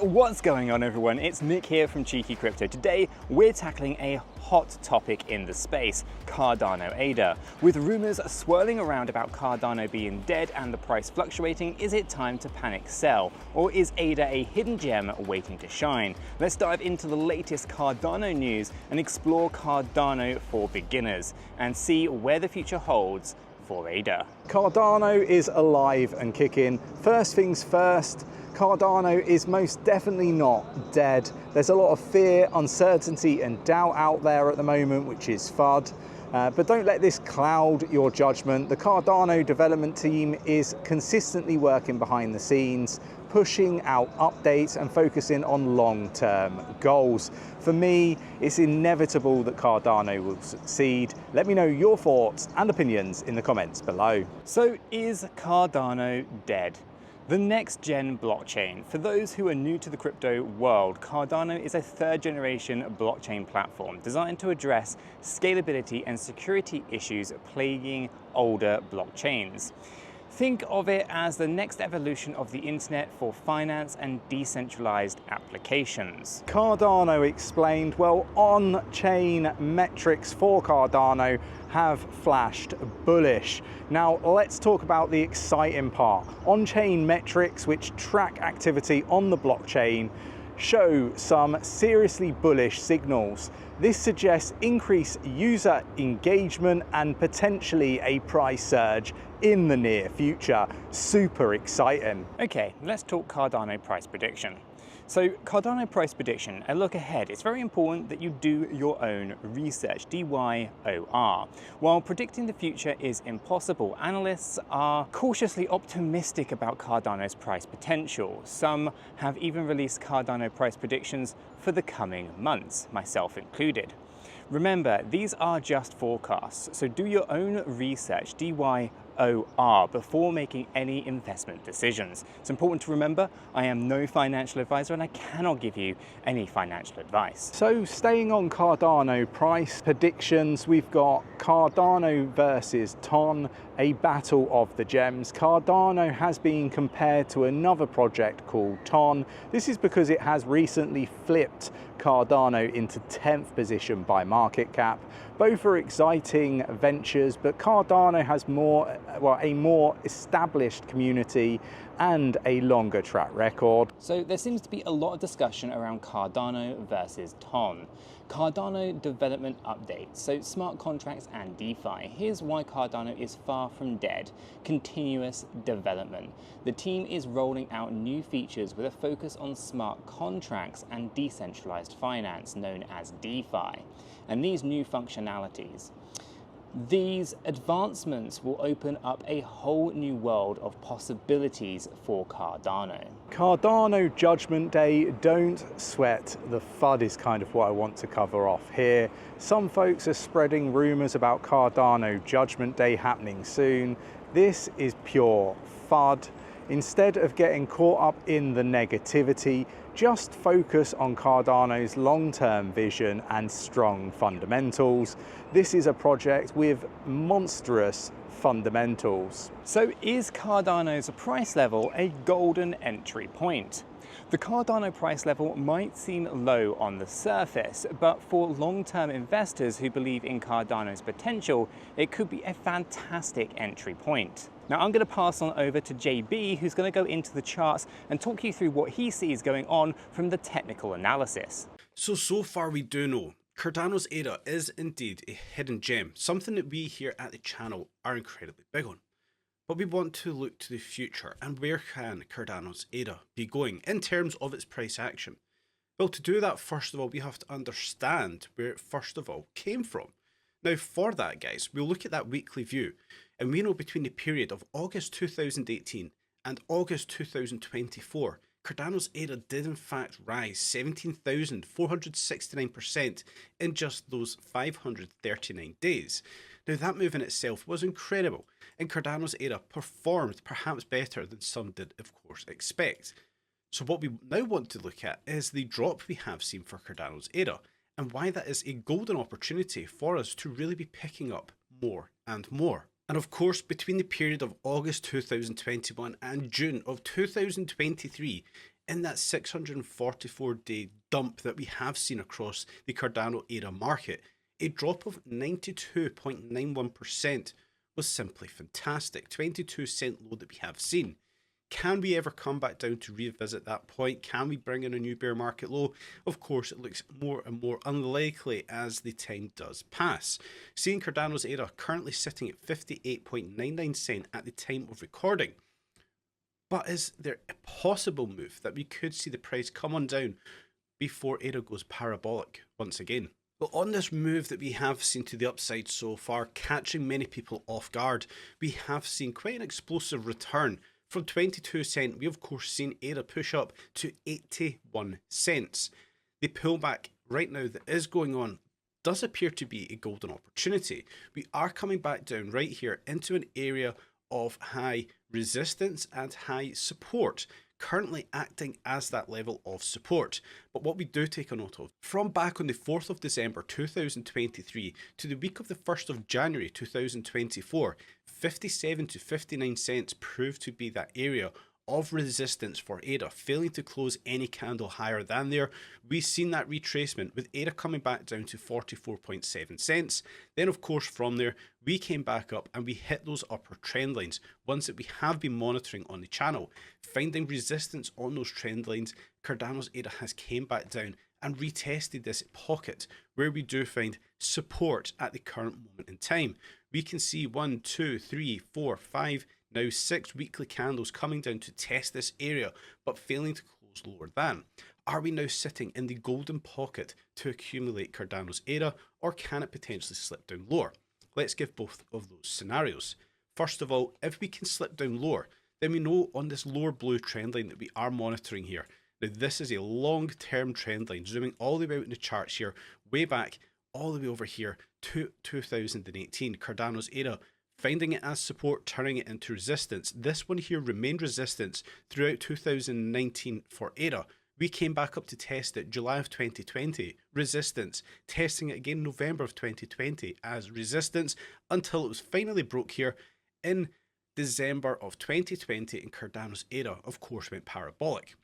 what's going on everyone? It's Nick here from 𝗕𝗘𝗪𝗧𝗏. Today we're tackling a hot topic in the space, Cardano ADA. With rumors swirling around about Cardano being dead and the price fluctuating, is it time to panic sell? Or is ADA a hidden gem waiting to shine? Let's dive into the latest Cardano news and explore Cardano for beginners and see where the future holds for ADA. Cardano is alive and kicking. First things first, Cardano is most definitely not dead. There's a lot of fear, uncertainty and doubt out there at the moment, which is FUD. But don't let this cloud your judgment. The Cardano development team is consistently working behind the scenes, pushing out updates and focusing on long-term goals. For me, it's inevitable that Cardano will succeed. Let me know your thoughts and opinions in the comments below. So is Cardano dead? The next-gen blockchain. For those who are new to the crypto world, Cardano is a third-generation blockchain platform designed to address scalability and security issues plaguing older blockchains. Think of it as the next evolution of the internet for finance and decentralized applications. Cardano explained, well, on-chain metrics for Cardano have flashed bullish. Now let's talk about the exciting part. On-chain metrics, which track activity on the blockchain, show some seriously bullish signals. This suggests increased user engagement and potentially a price surge in the near future. Super exciting. Okay, let's talk Cardano price prediction. So Cardano price prediction, a look ahead. It's very important that you do your own research, DYOR. While predicting the future is impossible, analysts are cautiously optimistic about Cardano's price potential. Some have even released Cardano price predictions for the coming months, myself included. Remember, these are just forecasts, so do your own research, DYOR, before making any investment decisions. It's important to remember, I am no financial advisor and I cannot give you any financial advice. So staying on Cardano price predictions, we've got Cardano versus TON, a battle of the gems. Cardano has been compared to another project called TON. This is because it has recently flipped Cardano into 10th position by market cap. Both are exciting ventures, but Cardano has a more established community and a longer track record. So there seems to be a lot of discussion around Cardano versus TON. Cardano development updates, so smart contracts and DeFi. Here's why Cardano is far from dead. Continuous development. The team is rolling out new features with a focus on smart contracts and decentralized finance, known as DeFi. And these new functionalities, these advancements will open up a whole new world of possibilities for Cardano. Cardano Judgment Day, don't sweat the FUD is kind of what I want to cover off here. Some folks are spreading rumors about Cardano Judgment Day happening soon. This is pure FUD. Instead of getting caught up in the negativity, just focus on Cardano's long-term vision and strong fundamentals. This is a project with monstrous fundamentals. So is Cardano's price level a golden entry point? The Cardano price level might seem low on the surface, but for long-term investors who believe in Cardano's potential, it could be a fantastic entry point. Now I'm going to pass on over to JB, who's going to go into the charts and talk you through what he sees going on from the technical analysis. So far we do know Cardano's ADA is indeed a hidden gem, something that we here at the channel are incredibly big on. But we want to look to the future and where can Cardano's ADA be going in terms of its price action? Well, to do that, first of all, we have to understand where it first of all came from. Now for that, guys, we'll look at that weekly view, and we know between the period of August 2018 and August 2024, Cardano's ADA did in fact rise 17,469% in just those 539 days. Now that move in itself was incredible, and Cardano's ADA performed perhaps better than some did of course expect. So what we now want to look at is the drop we have seen for Cardano's ADA, and why that is a golden opportunity for us to really be picking up more and more. And of course, between the period of August 2021 and June of 2023, in that 644-day dump that we have seen across the Cardano ADA market, a drop of 92.91% was simply fantastic. 22-cent low that we have seen. Can we ever come back down to revisit that point? Can we bring in a new bear market low? Of course, it looks more and more unlikely as the time does pass. Seeing Cardano's ADA currently sitting at 58.99 cent at the time of recording. But is there a possible move that we could see the price come on down before ADA goes parabolic once again? Well, on this move that we have seen to the upside so far, catching many people off guard, we have seen quite an explosive return. From 22 cent, we of course seen ADA push up to 81 cents. The pullback right now that is going on does appear to be a golden opportunity. We are coming back down right here into an area of high resistance and high support, currently acting as that level of support. But what we do take a note of, from back on the 4th of December 2023 to the week of the 1st of January 2024, 57 to 59 cents proved to be that area of resistance for ADA, failing to close any candle higher than there. We've seen that retracement with ADA coming back down to 44.7 cents. Then of course from there we came back up and we hit those upper trend lines, ones that we have been monitoring on the channel. Finding resistance on those trend lines, Cardano's ADA has came back down and retested this pocket where we do find support at the current moment in time. We can see 1, 2, 3, 4, 5, now 6 weekly candles coming down to test this area, but failing to close lower than. Are we now sitting in the golden pocket to accumulate Cardano's ADA, or can it potentially slip down lower? Let's give both of those scenarios. First of all, if we can slip down lower, then we know on this lower blue trend line that we are monitoring here. Now this is a long-term trend line, zooming all the way out in the charts here, way back, all the way over here to 2018. Cardano's ADA, finding it as support, turning it into resistance. This one here remained resistance throughout 2019 for ADA. We came back up to test it July of 2020, resistance, testing it again November of 2020 as resistance, until it was finally broke here in December of 2020, and Cardano's ADA of course went parabolic.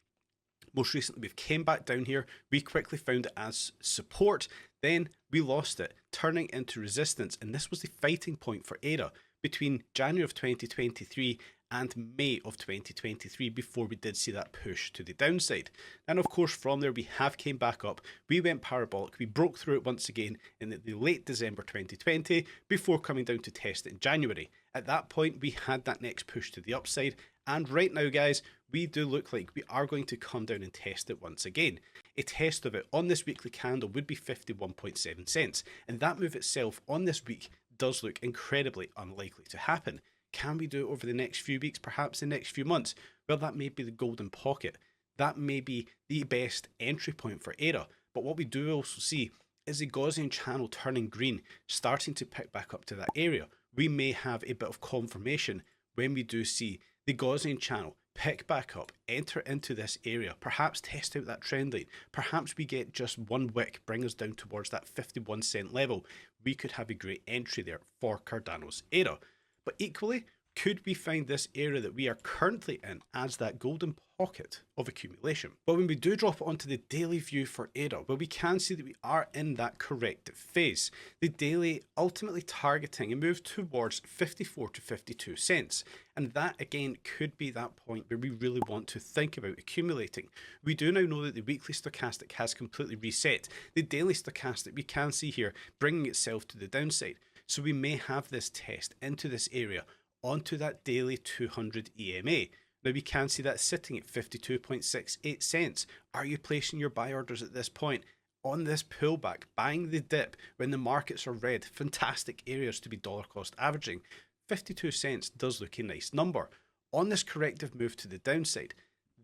Most recently we've came back down here, we quickly found it as support, then we lost it, turning into resistance, and this was the fighting point for ADA between January of 2023 and May of 2023 before we did see that push to the downside. And of course from there we have came back up, we went parabolic, we broke through it once again in the late December 2020 before coming down to test it in January. At that point we had that next push to the upside, and right now guys, we do look like we are going to come down and test it once again. A test of it on this weekly candle would be 51.7 cents, and that move itself on this week does look incredibly unlikely to happen. Can we do it over the next few weeks, perhaps the next few months? Well, that may be the golden pocket. That may be the best entry point for ADA. But what we do also see is the Gaussian channel turning green, starting to pick back up to that area. We may have a bit of confirmation when we do see the Gaussian channel pick back up, enter into this area, perhaps test out that trend line, perhaps we get just one wick, bring us down towards that 51 cent level. We could have a great entry there for Cardano's ADA. But equally, could we find this area that we are currently in as that golden pocket of accumulation? But when we do drop it onto the daily view for ADA, well, we can see that we are in that corrective phase. The daily ultimately targeting a move towards 54 to 52 cents. And that again could be that point where we really want to think about accumulating. We do now know that the weekly stochastic has completely reset. The daily stochastic we can see here bringing itself to the downside. So we may have this test into this area onto that daily 200 EMA. Now we can see that sitting at 52.68 cents. Are you placing your buy orders at this point? On this pullback, buying the dip when the markets are red, fantastic areas to be dollar cost averaging. 52 cents does look a nice number. On this corrective move to the downside,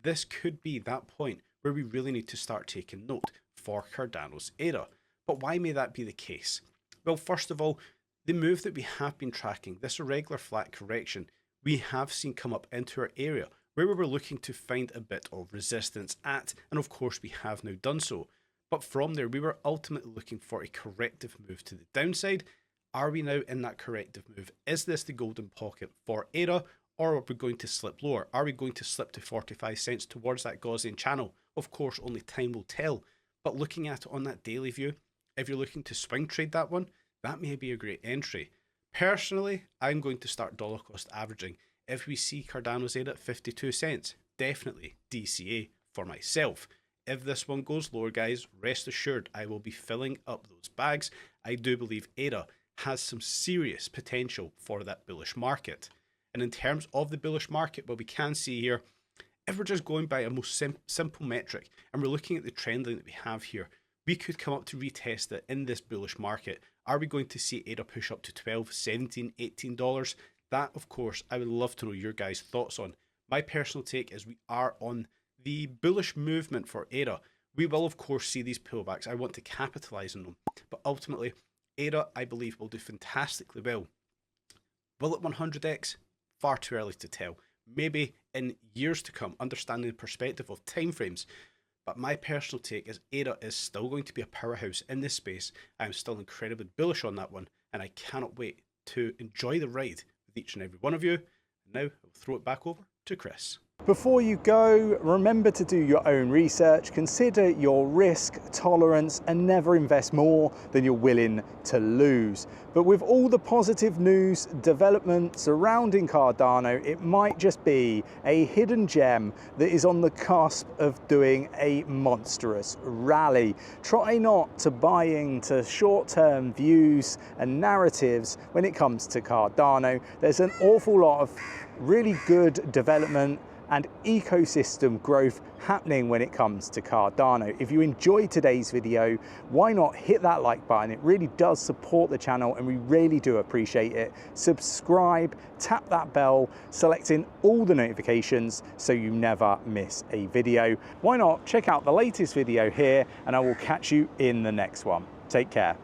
this could be that point where we really need to start taking note for Cardano's ADA. But why may that be the case? Well, first of all, the move that we have been tracking, this irregular flat correction, we have seen come up into our area where we were looking to find a bit of resistance at, and of course we have now done so. But from there, we were ultimately looking for a corrective move to the downside. Are we now in that corrective move? Is this the golden pocket for ADA, Or are we going to slip lower? Are we going to slip to 45 cents towards that Gaussian channel? Of course, only time will tell. But looking at it on that daily view, if you're looking to swing trade that one, that may be a great entry. Personally, I'm going to start dollar cost averaging. If we see Cardano's ADA at 52 cents, definitely DCA for myself. If this one goes lower, guys, rest assured I will be filling up those bags. I do believe ADA has some serious potential for that bullish market. And in terms of the bullish market, what we can see here, if we're just going by a most simple metric and we're looking at the trend line that we have here, we could come up to retest it in this bullish market. Are we going to see ADA push up to $12, $17, $18? That, of course, I would love to know your guys' thoughts on. My personal take is we are on the bullish movement for ADA. We will, of course, see these pullbacks. I want to capitalize on them. But ultimately, ADA, I believe, will do fantastically well. Will it 100x? Far too early to tell. Maybe in years to come, understanding the perspective of timeframes. But my personal take is ADA is still going to be a powerhouse in this space. I'm still incredibly bullish on that one, and I cannot wait to enjoy the ride with each and every one of you. Now, I'll throw it back over to Chris. Before you go, remember to do your own research, consider your risk tolerance, and never invest more than you're willing to lose. But with all the positive news development surrounding Cardano, it might just be a hidden gem that is on the cusp of doing a monstrous rally. Try not to buy into short-term views and narratives when it comes to Cardano. There's an awful lot of really good development and ecosystem growth happening when it comes to Cardano. If you enjoyed today's video, why not hit that like button? It really does support the channel and we really do appreciate it. Subscribe, tap that bell, selecting all the notifications so you never miss a video. Why not check out the latest video here, and I will catch you in the next one. Take care.